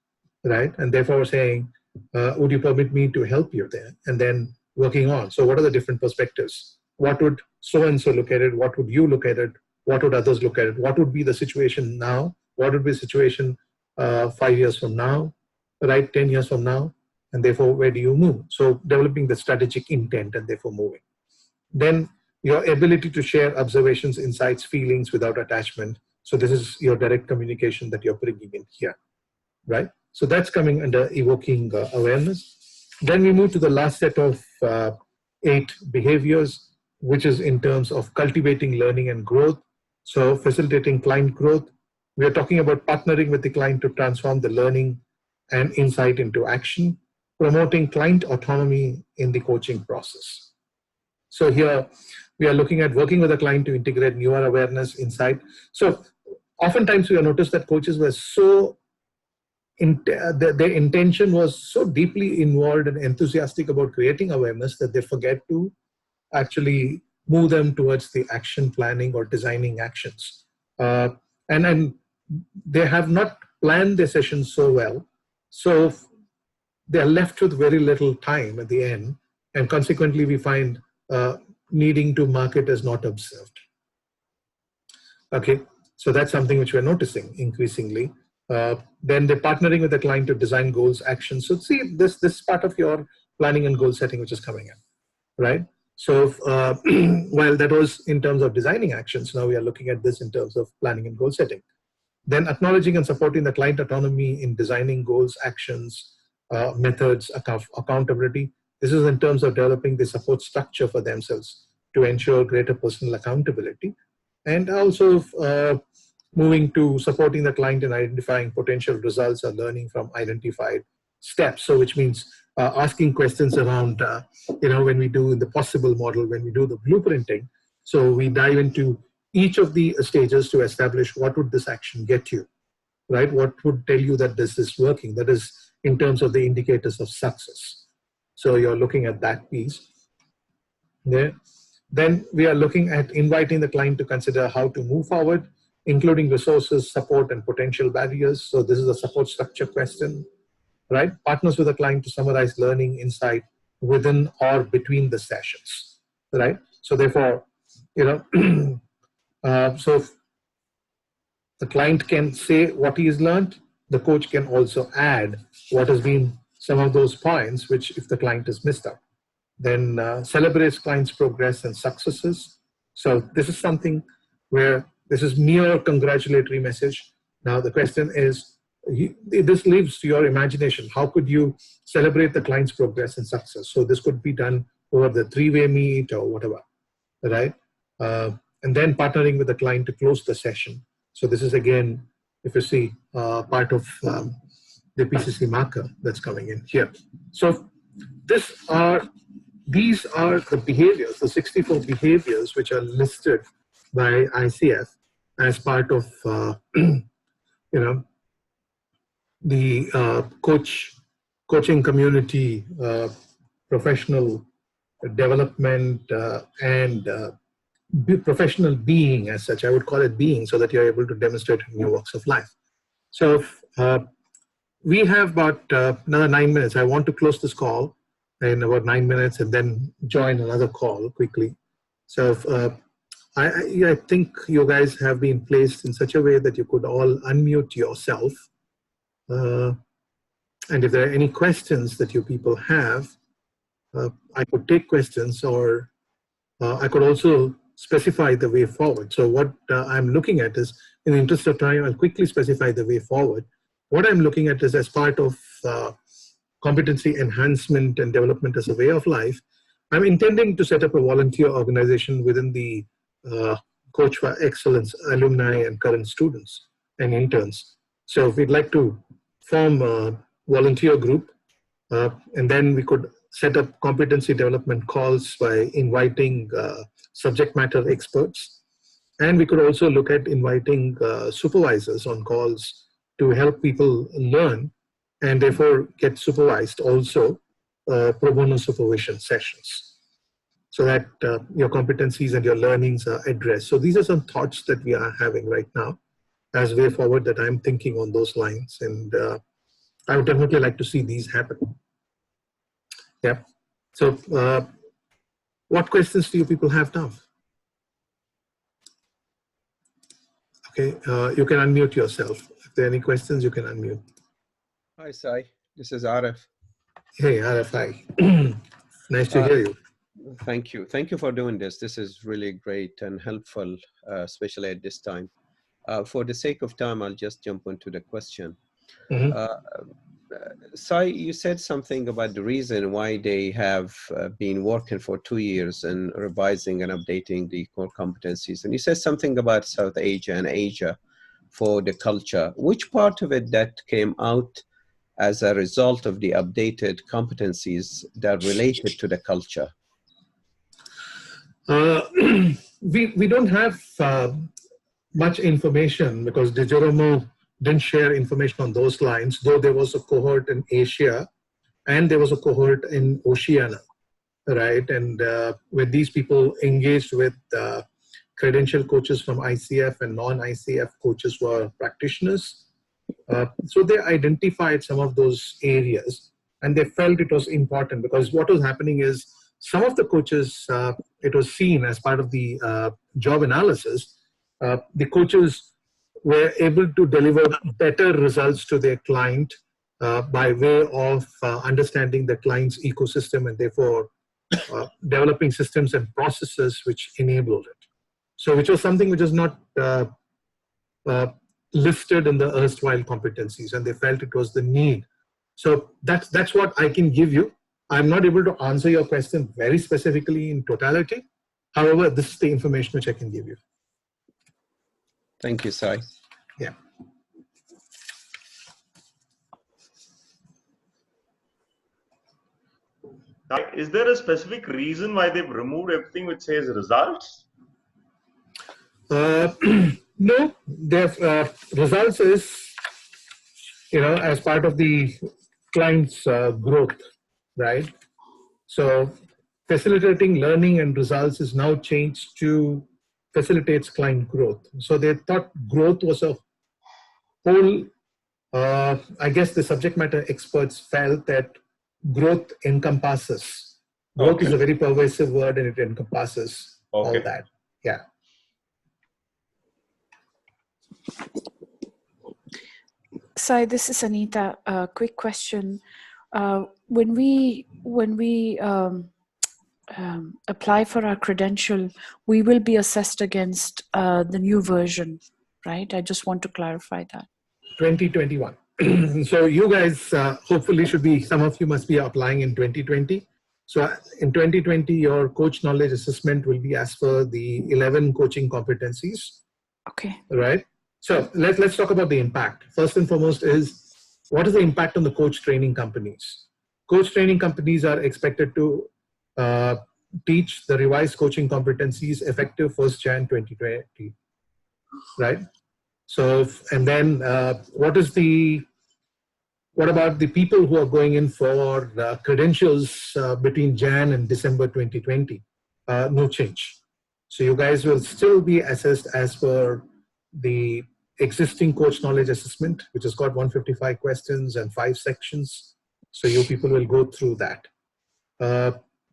right? And therefore saying, would you permit me to help you there? And then working on, so what are the different perspectives? What would so-and-so look at it? What would you look at it? What would others look at it? What would be the situation now? What would be the situation 5 years from now, right? 10 years from now? And therefore, where do you move? So developing the strategic intent and therefore moving. Then your ability to share observations, insights, feelings without attachment. So this is your direct communication that you're bringing in here, right? So that's coming under evoking awareness. Then we move to the last set of 8 behaviors, which is in terms of cultivating learning and growth. So facilitating client growth. We are talking about partnering with the client to transform the learning and insight into action, promoting client autonomy in the coaching process. So here we are looking at working with a client to integrate newer awareness, insight. So oftentimes we have noticed that coaches were so, their intention was so deeply involved and enthusiastic about creating awareness that they forget to actually move them towards the action planning or designing actions. And they have not planned their sessions so well. So they're left with very little time at the end. And consequently, we find needing to market as not observed. Okay, so that's something which we're noticing increasingly. Then they're partnering with the client to design goals, actions. So see, this part of your planning and goal setting which is coming in, right? So while that was in terms of designing actions, now we are looking at this in terms of planning and goal setting. Then acknowledging and supporting the client autonomy in designing goals, actions, methods, accountability. This is in terms of developing the support structure for themselves to ensure greater personal accountability. And also moving to supporting the client in identifying potential results or learning from identified steps. So which means asking questions around, when we do the possible model, when we do the blueprinting. So we dive into each of the stages to establish what would this action get you, right? What would tell you that this is working? That is in terms of the indicators of success. So you're looking at that piece. Yeah. Then we are looking at inviting the client to consider how to move forward. including resources, support, and potential barriers. So this is a support structure question, right? Partners with a client to summarize learning insight within or between the sessions, right? So therefore, you know, so the client can say what he has learned. The coach can also add what has been some of those points, which if the client has missed out, then celebrates client's progress and successes. So this is something where this is mere congratulatory message. Now the question is, this leaves to your imagination. How could you celebrate the client's progress and success? So this could be done over the three-way meet or whatever, right? And then partnering with the client to close the session. So this is again, if you see, part of the PCC marker that's coming in here. So these are the behaviors, the 64 behaviors which are listed by ICF as part of the coaching community, professional development, and professional being as such. I would call it being, so that you're able to demonstrate in your walks of life. So we have about another 9 minutes. I want to close this call in about 9 minutes and then join another call quickly. So I think you guys have been placed in such a way that you could all unmute yourself. And if there are any questions that you people have, I could take questions, or I could also specify the way forward. So what I'm looking at is, in the interest of time, I'll quickly specify the way forward. What I'm looking at is, as part of competency enhancement and development as a way of life, I'm intending to set up a volunteer organization within the Coach for Excellence alumni and current students and interns. So we'd like to form a volunteer group, and then we could set up competency development calls by inviting subject matter experts. And we could also look at inviting supervisors on calls to help people learn and therefore get supervised also, pro bono supervision sessions, so that your competencies and your learnings are addressed. So these are some thoughts that we are having right now as way forward, that I'm thinking on those lines. And I would definitely like to see these happen. Yeah. So what questions do you people have now? Okay, you can unmute yourself. If there are any questions, you can unmute. Hi, Sai. This is Arif. Hey, Arif, hi. Nice to hear you. Thank you. Thank you for doing this. This is really great and helpful, especially at this time. For the sake of time, I'll just jump into the question. Sai, you said something about the reason why they have been working for 2 years and revising and updating the core competencies. And you said something about South Asia and Asia for the culture. Which part of it that came out as a result of the updated competencies that related to the culture? We don't have much information, because De Geromo didn't share information on those lines, though there was a cohort in Asia and there was a cohort in Oceania, right? And when these people engaged with credential coaches from ICF and non-ICF coaches who are practitioners, so they identified some of those areas, and they felt it was important, because what was happening is, some of the coaches, it was seen as part of the job analysis, the coaches were able to deliver better results to their client by way of understanding the client's ecosystem, and therefore developing systems and processes which enabled it. So which was something which was not listed in the erstwhile competencies, and they felt it was the need. So that's what I can give you. I'm not able to answer your question very specifically in totality. However, this is the information which I can give you. Thank you, Sai. Yeah. Is there a specific reason why they've removed everything which says results? No, their results is, as part of the client's growth, right? So facilitating learning and results is now changed to facilitates client growth. So they thought growth was a whole, I guess the subject matter experts felt that growth encompasses. Growth is a very pervasive word and it encompasses all that. Yeah. Sai, this is Anita. Quick question. When we apply for our credential, we will be assessed against the new version, right? I just want to clarify that. 2021. So you guys hopefully should be, some of you must be applying in 2020. So in 2020, your coach knowledge assessment will be as per the 11 coaching competencies. Okay. Right. So let's talk about the impact. First and foremost is, what is the impact on the coach training companies? Coach training companies are expected to teach the revised coaching competencies effective 1st Jan 2020. Right. So, and then what about the people who are going in for credentials between Jan and December 2020? No change. So you guys will still be assessed as per the existing coach knowledge assessment, which has got 155 questions and 5 sections. So you people will go through that.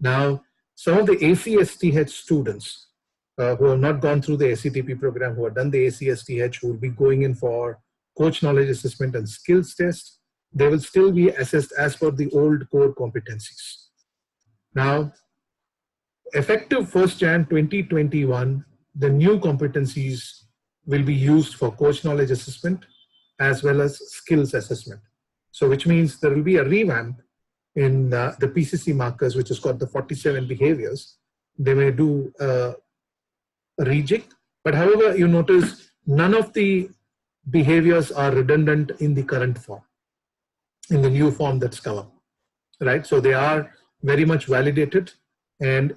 Now, some of the ACSTH students who have not gone through the ACTP program, who have done the ACSTH, who will be going in for coach knowledge assessment and skills test, they will still be assessed as per the old core competencies. Now, effective 1st Jan 2021, the new competencies will be used for coach knowledge assessment as well as skills assessment. So which means there will be a revamp in the PCC markers, which has got the 47 behaviors. They may do a rejig, but however, you notice none of the behaviors are redundant in the current form, in the new form that's come up, right? So they are very much validated, and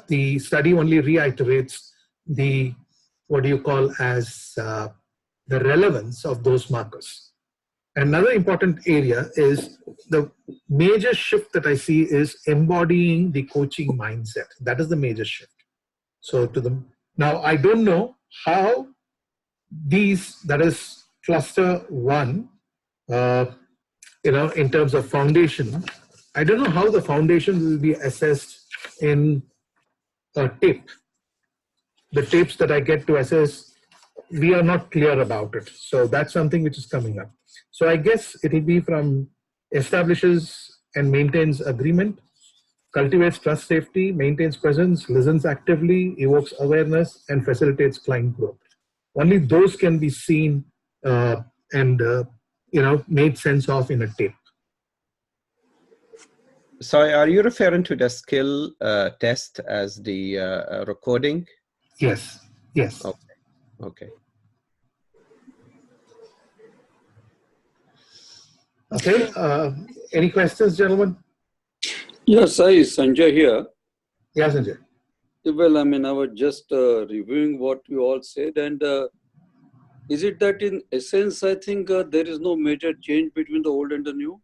the study only reiterates the, what do you call as the relevance of those markers. Another important area is the major shift that I see is embodying the coaching mindset. That is the major shift. So now I don't know how these, that is cluster 1, in terms of foundation, I don't know how the foundation will be assessed in a tape. The tapes that I get to assess, we are not clear about it. So that's something which is coming up. So I guess it will be from establishes and maintains agreement, cultivates trust safety, maintains presence, listens actively, evokes awareness, and facilitates client growth. Only those can be seen and made sense of in a tape. So are you referring to the skill test as the recording? Yes. Yes. Okay. Okay. Okay. Any questions, gentlemen? Yes, Sanjay here. Yeah, Sanjay. Well, I mean, I was just reviewing what you all said, and is it that in essence, I think there is no major change between the old and the new?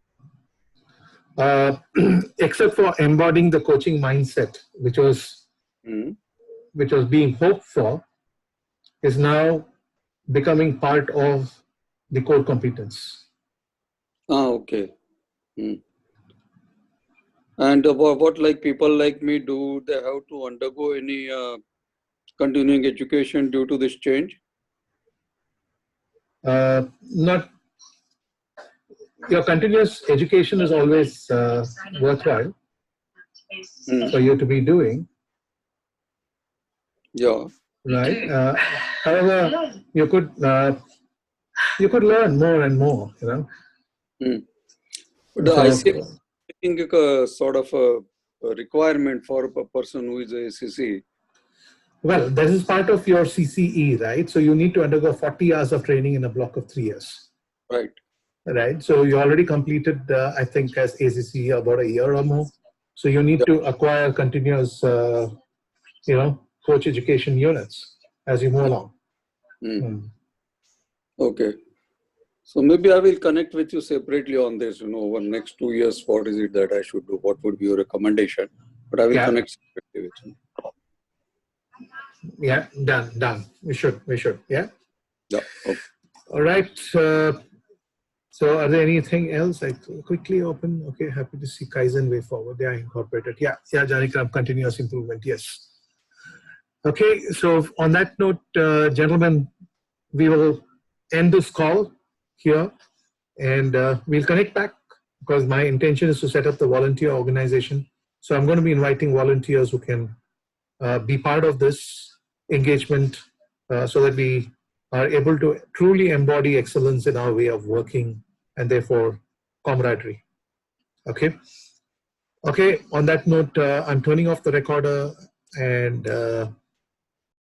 Except for embodying the coaching mindset, which was being hoped for, is now becoming part of the core competence. Okay. And what like people like me, do they have to undergo any continuing education due to this change? Not. Your continuous education is always worthwhile for you to be doing. Yeah. Right. However, you could learn more and more. But I think a sort of a requirement for a person who is a CC. Well, this is part of your CCE, right? So you need to undergo 40 hours of training in a block of 3 years. Right. Right. So you already completed, I think, as ACC about a year or more. So you need to acquire continuous, coach education units as you move along. Okay. So maybe I will connect with you separately on this, over next 2 years, what is it that I should do? What would be your recommendation? But I will connect separately with you. Yeah, done. We should. Yeah. Yeah. Okay. All right. So are there anything else? I quickly open. Okay, happy to see Kaizen way forward. They are incorporated. Yeah, Janikram, continuous improvement. Yes. Okay, so on that note, gentlemen, we will end this call here, and we'll connect back because my intention is to set up the volunteer organization. So I'm going to be inviting volunteers who can be part of this engagement so that we are able to truly embody excellence in our way of working and therefore camaraderie. Okay. Okay. On that note, I'm turning off the recorder and